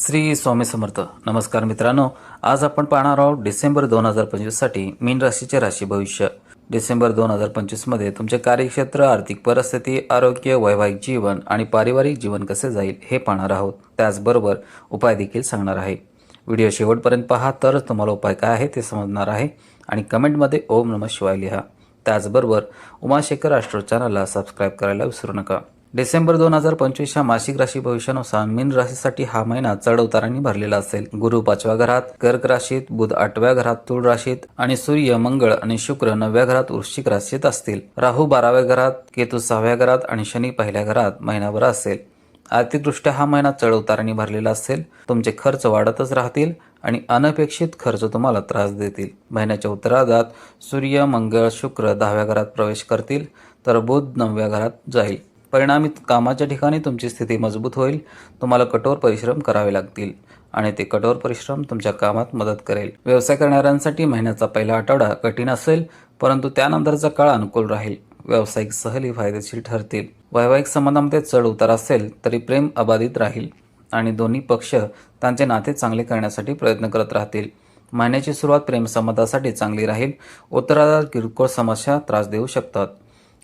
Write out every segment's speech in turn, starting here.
श्री स्वामी समर्थ. नमस्कार मित्रांनो, आज आपण पाहणार आहोत डिसेंबर 2025 साठी मीन राशीचे राशी भविष्य. डिसेंबर 2025 मध्ये तुमचे कार्यक्षेत्र, आर्थिक परिस्थिती, आरोग्य, वैवाहिक जीवन आणि पारिवारिक जीवन कसे जाईल हे पाहणार आहोत. त्याचबरोबर उपाय देखील सांगणार आहे. व्हिडिओ शेवटपर्यंत पहा, तरच तुम्हाला उपाय काय आहे ते समजणार आहे. आणि कमेंटमध्ये ओम नमः शिवाय लिहा. त्याचबरोबर उमाशेखर ॲस्ट्रो चॅनलला सबस्क्राईब करायला विसरू नका. डिसेंबर 2025 च्या मासिक राशी भविष्यानुसार मीन राशीसाठी हा महिना चढ उतारांनी भरलेला असेल. गुरु 5व्या घरात, कर्क राशीत, बुध 8व्या घरात तुळ राशीत आणि सूर्य, मंगळ आणि शुक्र 9व्या घरात वृश्चिक राशीत असतील. राहू 12व्या घरात, केतू 6व्या घरात आणि शनी 1ल्या घरात महिनाभर असेल. आर्थिकदृष्ट्या हा महिना चढ उतारांनी भरलेला असेल. तुमचे खर्च वाढतच राहतील आणि अनपेक्षित खर्च तुम्हाला त्रास देतील. महिन्याच्या उत्तरार्धात सूर्य, मंगळ, शुक्र 10व्या घरात प्रवेश करतील, तर बुध 9व्या घरात जाईल. परिणामी कामाच्या ठिकाणी तुमची स्थिती मजबूत होईल. तुम्हाला कठोर परिश्रम करावे लागतील आणि ते कठोर परिश्रम तुमच्या कामात मदत करेल. व्यवसाय करणाऱ्यांसाठी महिन्याचा पहिला आठवडा कठीण असेल, परंतु त्यानंतरचा काळ अनुकूल राहील. व्यावसायिक सहली फायदेशीर ठरतील. वैवाहिक संबंधामध्ये चढ उतार असेल तरी प्रेम अबाधित राहील आणि दोन्ही पक्ष त्यांचे नाते चांगले करण्यासाठी प्रयत्न करत राहतील. महिन्याची सुरुवात प्रेमसंबंधासाठी चांगली राहील. उत्तरार्धात किरकोळ समस्या त्रास देऊ शकतात.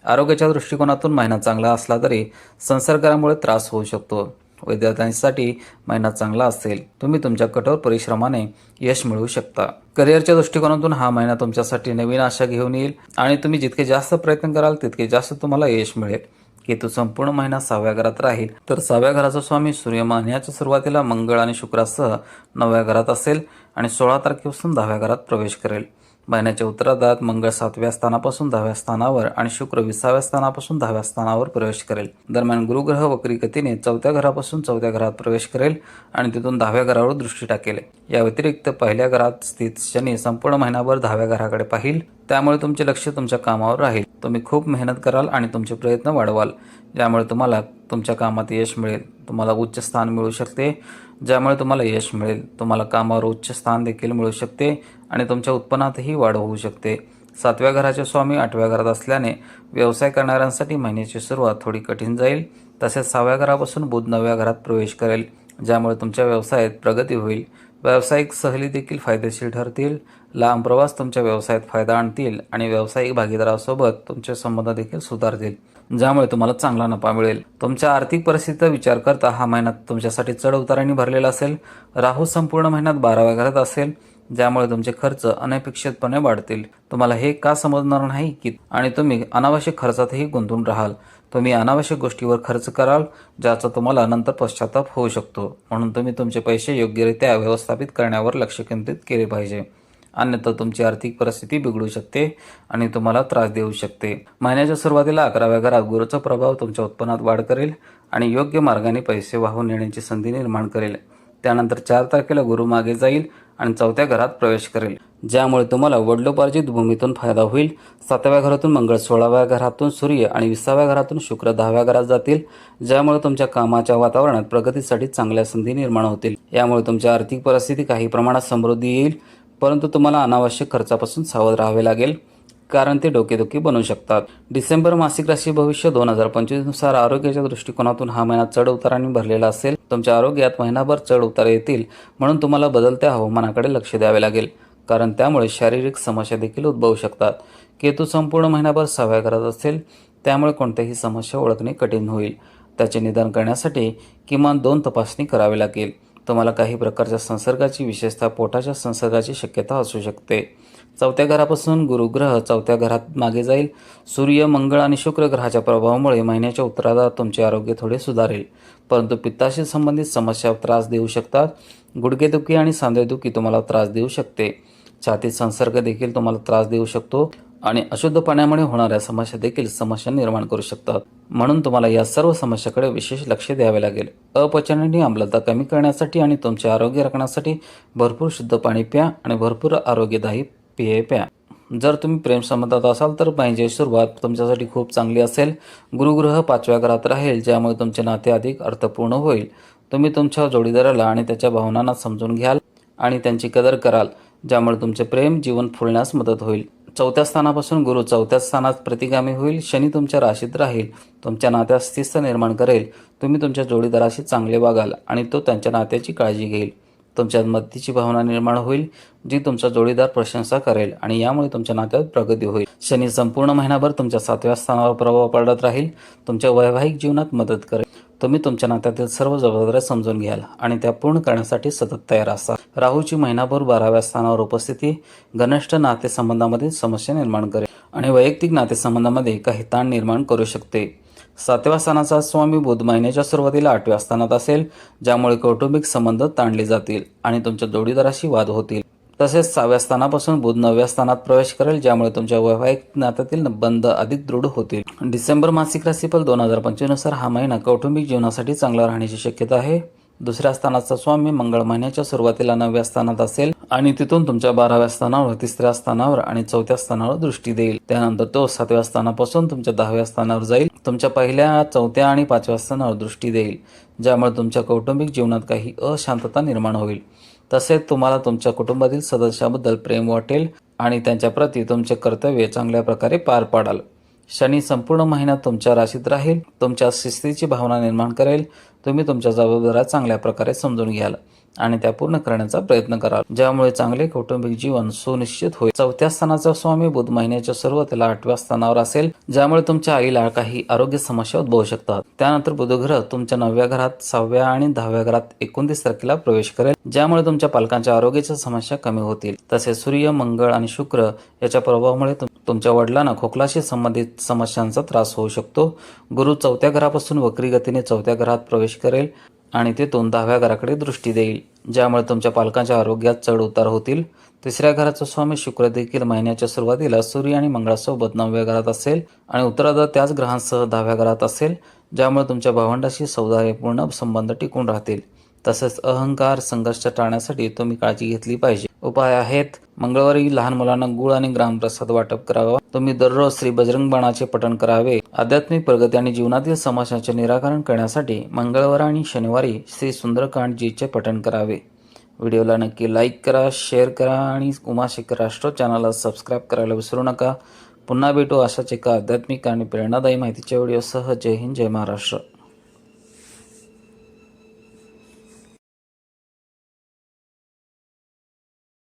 आरोग्याच्या दृष्टिकोनातून महिना चांगला असला तरी संसर्गामुळे त्रास होऊ शकतो. विद्यार्थ्यांसाठी महिना चांगला असेल. तुम्ही तुमच्या कठोर परिश्रमाने यश मिळवू शकता. करिअरच्या दृष्टिकोनातून हा महिना तुमच्यासाठी नवीन आशा घेऊन येईल आणि तुम्ही जितके जास्त प्रयत्न कराल तितके जास्त तुम्हाला यश मिळेल. केतू संपूर्ण महिना 6व्या घरात राहील, तर 6व्या घराचा स्वामी सूर्य महिन्याच्या सुरुवातीला मंगळ आणि शुक्रासह 9व्या घरात असेल आणि 16 तारखेपासून 10व्या घरात प्रवेश करेल. महिन्याच्या उत्तरार्धात मंगळ 7व्या स्थानापासून 10व्या स्थानावर आणि शुक्र 20व्या स्थानापासून 10व्या स्थानावर प्रवेश करेल. दरम्यान गुरुग्रह वक्री गतीने 4थ्या घरापासून 4थ्या घरात प्रवेश करेल आणि तिथून 10व्या घरावर दृष्टी टाकेल. या व्यतिरिक्त 1ल्या घरात स्थित शनी संपूर्ण महिनाभर 10व्या घराकडे पाहिल. त्यामुळे तुमचे लक्ष तुमच्या कामावर राहील. तुम्ही खूप मेहनत कराल आणि तुमचे प्रयत्न वाढवाल, ज्यामुळे तुम्हाला तुमच्या कामात यश मिळेल. तुम्हाला उच्च स्थान मिळू शकते, ज्यामुळे तुम्हाला यश मिळेल. तुम्हाला कामावर उच्च स्थान देखील मिळू शकते आणि तुमच्या उत्पन्नातही वाढ होऊ शकते. 7व्या घराचे स्वामी 8व्या घरात असल्याने व्यवसाय करणाऱ्यांसाठी महिन्याची सुरुवात थोडी कठीण जाईल. तसेच 6व्या घरापासून बुध 9व्या घरात प्रवेश करेल, ज्यामुळे तुमच्या व्यवसायात प्रगती होईल. व्यावसायिक सहली देखील फायदेशीर ठरतील. लांब प्रवास तुमच्या व्यवसायात फायदा आणतील आणि व्यावसायिक भागीदारासोबत तुमचे संबंध देखील सुधारतील, ज्यामुळे तुम्हाला चांगला नफा मिळेल. तुमच्या आर्थिक परिस्थितीचा विचार करता हा महिना तुमच्यासाठी चढ उतारांनी भरलेला असेल. राहू संपूर्ण महिन्यात 12व्या घरात असेल, ज्यामुळे तुमचे खर्च अनपेक्षितपणे वाढतील. तुम्हाला हे का समजणार नाही की आणि तुम्ही अनावश्यक खर्चातही गुंतून राहाल. तुम्ही अनावश्यक गोष्टीवर खर्च कराल, ज्याचा तुम्हाला नंतर पश्चाताप होऊ शकतो. म्हणून तुम्ही तुमचे पैसे योग्यरित्या व्यवस्थापित करण्यावर लक्ष केंद्रित केले पाहिजे, अन्यथा तुमची आर्थिक परिस्थिती बिघडू शकते आणि तुम्हाला त्रास देऊ शकते. महिन्याच्या सुरुवातीला 11व्या घरात गुरुचा प्रभाव तुमच्या उत्पन्नात वाढ करेल आणि योग्य मार्गाने पैसे वाहून नेण्याची संधी निर्माण करेल. त्यानंतर 4 तारखेला गुरु मागे जाईल आणि 4थ्या घरात प्रवेश करेल, ज्यामुळे तुम्हाला वडिलोपार्जित भूमीतून फायदा होईल. 7व्या घरातून मंगळ, 16व्या घरातून सूर्य आणि 20व्या घरातून शुक्र 10व्या घरात जातील, ज्यामुळे तुमच्या कामाच्या वातावरणात प्रगतीसाठी चांगल्या संधी निर्माण होतील. यामुळे तुमच्या आर्थिक परिस्थिती काही प्रमाणात समृद्धी येईल, परंतु तुम्हाला अनावश्यक खर्चापासून सावध राहावे लागेल, कारण ते डोकेदुखी बनू शकतात. डिसेंबर मासिक राशी भविष्य 2025 नुसार आरोग्याच्या दृष्टिकोनातून हा महिना चढ उतारांनी भरलेला असेल. तुमच्या आरोग्यात महिनाभर चढ उतार येतील, म्हणून तुम्हाला बदलत्या हवामानाकडे लक्ष द्यावे लागेल, कारण त्यामुळे शारीरिक समस्या देखील उद्भवू शकतात. केतू संपूर्ण महिनाभर 6व्या घरात असेल, त्यामुळे कोणत्याही समस्या ओळखणे कठीण होईल. त्याचे निदान करण्यासाठी किमान 2 तपासणी करावी लागेल. तुम्हाला काही प्रकारच्या संसर्गाची, विशेषतः पोटाच्या संसर्गाची शक्यता असू शकते. 4थ्या घरापासून गुरुग्रह 4थ्या घरात मागे जाईल. सूर्य, मंगळ आणि शुक्र ग्रहाच्या प्रभावामुळे महिन्याच्या उत्तरार्धात तुमचे आरोग्य थोडे सुधारेल, परंतु पित्ताशी संबंधित समस्या त्रास देऊ शकतात. गुडघेदुखी आणि सांधेदुखी तुम्हाला त्रास देऊ शकते. छातीत संसर्ग देखील तुम्हाला त्रास देऊ शकतो आणि अशुद्ध पाण्यामुळे होणाऱ्या समस्या देखील समस्या निर्माण करू शकतात. म्हणून तुम्हाला या सर्व समस्याकडे विशेष लक्ष द्यावे लागेल. अपचनाची आम्लता कमी करण्यासाठी आणि तुमचे आरोग्य राखण्यासाठी भरपूर शुद्ध पाणी प्या आणि भरपूर आरोग्यदायी पेय प्या. जर तुम्ही प्रेमसंबंधात असाल तर महिन्याची सुरुवात तुमच्यासाठी खूप चांगली असेल. गुरुग्रह 5व्या घरात राहील, ज्यामुळे तुमचे नाते अधिक अर्थपूर्ण होईल. तुम्ही तुमच्या जोडीदाराला आणि त्याच्या भावनांना समजून घ्याल आणि त्यांची कदर कराल, ज्यामुळे तुमचे प्रेम जीवन फुलण्यास मदत होईल. चौथ्या स्थानापासून गुरु चौथ्या स्थानात प्रतिगामी होईल. शनी तुमच्या राशीत राहील, तुमच्या नात्यात शिस्त निर्माण करेल. तुम्ही तुमच्या जोडीदाराशी चांगले वागाल आणि तो त्यांच्या नात्याची काळजी घेईल. तुमच्यात मदतीची भावना निर्माण होईल, जी तुमचा जोडीदार प्रशंसा करेल आणि यामुळे तुमच्या नात्यात प्रगती होईल. शनी संपूर्ण महिनाभर तुमच्या 7व्या स्थानावर प्रभाव पडत राहील, तुमच्या वैवाहिक जीवनात मदत करेल. तुम्ही तुमच्या नात्यातील सर्व जबाबदाऱ्या समजून घ्याल आणि त्या पूर्ण करण्यासाठी सतत तयार असाल. राहूची महिनाभर 12व्या स्थानावर उपस्थिती घनिष्ठ नातेसंबंधामध्ये समस्या निर्माण करेल आणि वैयक्तिक नातेसंबंधामध्ये काही ताण निर्माण करू शकते. 7व्या स्थानाचा स्वामी बुध महिन्याच्या सुरुवातीला 8व्या स्थानात असेल, ज्यामुळे कौटुंबिक संबंध ताणले जातील आणि तुमच्या जोडीदाराशी वाद होतील. तसेच 6व्या स्थानापासून बुध 9व्या स्थानात प्रवेश करेल, ज्यामुळे तुमच्या वैवाहिक नात्यातील बंध अधिक दृढ होतील. डिसेंबर मासिक राशीफल 2025 नुसार हा महिना कौटुंबिक जीवनासाठी चांगला राहण्याची शक्यता आहे. 2ऱ्या स्थानाचा स्वामी मंगळ महिन्याच्या सुरुवातीला 9व्या स्थानात असेल आणि तिथून तुमच्या 12व्या स्थानावर, 3ऱ्या स्थानावर आणि 4थ्या स्थानावर दृष्टी देईल. त्यानंतर तो 7व्या स्थानापासून तुमच्या 10व्या स्थानावर जाईल, तुमच्या 1ल्या, 4थ्या आणि 5व्या स्थानावर दृष्टी देईल, ज्यामुळे तुमच्या कौटुंबिक जीवनात काही अशांतता निर्माण होईल. तसेच तुम्हाला तुमच्या कुटुंबातील सदस्याबद्दल प्रेम वाटेल आणि त्यांच्याप्रती तुमचे कर्तव्य चांगल्या प्रकारे पार पाडाल. शनी संपूर्ण महिन्यात तुमच्या राशीत राहील, तुमच्या शिस्तीची भावना निर्माण करेल. तुम्ही तुमच्या जबाबदाऱ्या चांगल्या प्रकारे समजून घ्याल आणि त्या पूर्ण करण्याचा प्रयत्न कराल, ज्यामुळे चांगले कौटुंबिक जीवन सुनिश्चित होईल. 4थ्या स्थानाचा स्वामी बुध महिन्याच्या सुरुवातीला 8व्या स्थानावर असेल, ज्यामुळे तुमच्या आईला काही आरोग्य समस्या उद्भवू शकतात. त्यानंतर बुध ग्रह तुमच्या 9व्या घरात, 6व्या आणि 10व्या घरात 29 तारखेला प्रवेश करेल, ज्यामुळे तुमच्या पालकांच्या आरोग्याच्या समस्या कमी होतील. तसेच सूर्य, मंगळ आणि शुक्र याच्या प्रभावामुळे तुमच्या वडिलांना खोकलाशी संबंधित समस्यांचा त्रास होऊ शकतो. गुरु 4थ्या घरापासून वक्री गतीने 4थ्या घरात प्रवेश करेल आणि तेथून 10व्या घराकडे दृष्टी देईल, ज्यामुळे तुमच्या पालकांच्या आरोग्यात चढ उतार होतील. 3ऱ्या घराचा स्वामी शुक्र देखील महिन्याच्या सुरुवातीला सूर्य आणि मंगळासोबत 9व्या घरात असेल आणि उत्तरार्धात त्याच ग्रहांसह 10व्या घरात असेल, ज्यामुळे तुमच्या भावंडाशी सौहार्दपूर्ण संबंध टिकून राहतील. तसेच अहंकार, संघर्ष टाळण्यासाठी तुम्ही काळजी घेतली पाहिजे. उपाय आहेत: मंगळवारी लहान मुलांना गुळ आणि ग्रामप्रसाद वाटप करावा. तुम्ही दररोज श्री बजरंग बाणाचे पठण करावे. आध्यात्मिक प्रगती आणि जीवनातील समस्यांचे निराकरण करण्यासाठी मंगळवार आणि शनिवारी श्री सुंदरकांडजीचे पठण करावे. व्हिडिओला नक्की लाईक करा, शेअर करा आणि उमाशेखर ॲस्ट्रो चॅनलला सबस्क्राईब करायला विसरू नका. पुन्हा भेटू अशाच एका आध्यात्मिक आणि प्रेरणादायी माहितीच्या व्हिडिओसह. जय हिंद, जय महाराष्ट्र.